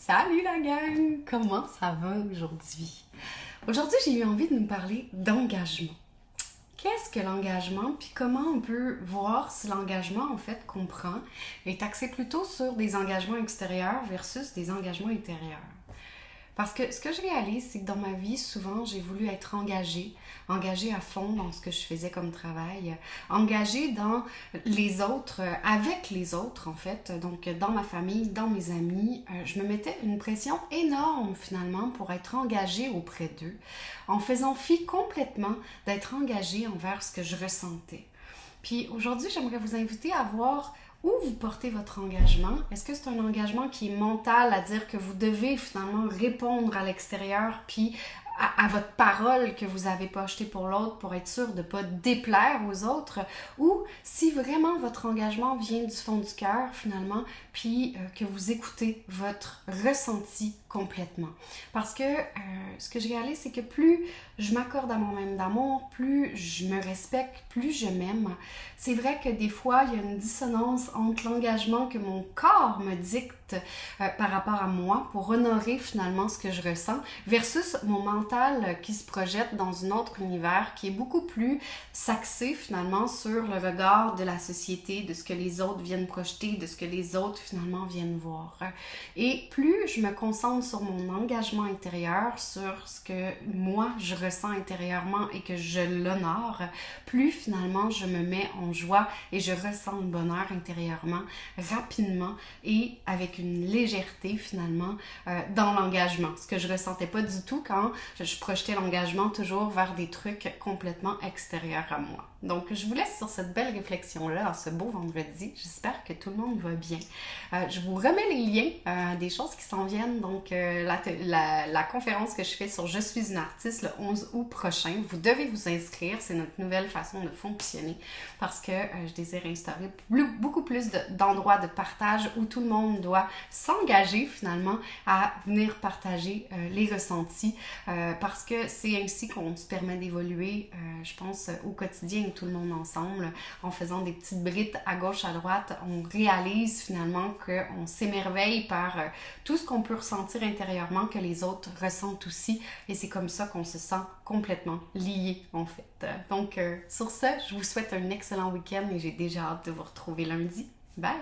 Salut la gang! Comment ça va aujourd'hui? Aujourd'hui, j'ai eu envie de nous parler d'engagement. Qu'est-ce que l'engagement? Puis comment on peut voir si l'engagement, en fait, qu'on prend est axé plutôt sur des engagements extérieurs versus des engagements intérieurs? Parce que ce que je réalise, c'est que dans ma vie, souvent, j'ai voulu être engagée à fond dans ce que je faisais comme travail, engagée dans les autres, avec les autres en fait, donc dans ma famille, dans mes amis. Je me mettais une pression énorme finalement pour être engagée auprès d'eux, en faisant fi complètement d'être engagée envers ce que je ressentais. Puis aujourd'hui, j'aimerais vous inviter à voir où vous portez votre engagement. Est-ce que c'est un engagement qui est mental, à dire que vous devez finalement répondre à l'extérieur, puis à votre parole que vous n'avez pas achetée pour l'autre pour être sûr de ne pas déplaire aux autres, ou si vraiment votre engagement vient du fond du cœur finalement, puis que vous écoutez votre ressenti complètement. Parce que ce que je réalise, c'est que plus je m'accorde à moi-même d'amour, plus je me respecte, plus je m'aime. C'est vrai que des fois, il y a une dissonance entre l'engagement que mon corps me dicte par rapport à moi pour honorer finalement ce que je ressens versus mon mental qui se projette dans un autre univers qui est beaucoup plus s'axé finalement sur le regard de la société, de ce que les autres viennent projeter, de ce que les autres finalement viennent voir. Et plus je me concentre sur mon engagement intérieur, sur ce que moi je ressens intérieurement et que je l'honore, plus finalement je me mets en joie et je ressens le bonheur intérieurement, rapidement et avec une légèreté finalement dans l'engagement. Ce que je ressentais pas du tout quand je projetais l'engagement toujours vers des trucs complètement extérieurs à moi. Donc, je vous laisse sur cette belle réflexion-là, ce beau vendredi. J'espère que tout le monde va bien. Je vous remets les liens des choses qui s'en viennent. Donc, la conférence que je fais sur Je suis une artiste le 11 août prochain. Vous devez vous inscrire. C'est notre nouvelle façon de fonctionner parce que je désire instaurer beaucoup plus d'endroits de partage où tout le monde doit s'engager finalement à venir partager les ressentis parce que c'est ainsi qu'on se permet d'évoluer, je pense, au quotidien tout le monde ensemble, en faisant des petites brides à gauche, à droite, on réalise finalement qu'on s'émerveille par tout ce qu'on peut ressentir intérieurement, que les autres ressentent aussi, et c'est comme ça qu'on se sent complètement liés en fait. Donc sur ce, je vous souhaite un excellent week-end et j'ai déjà hâte de vous retrouver lundi. Bye!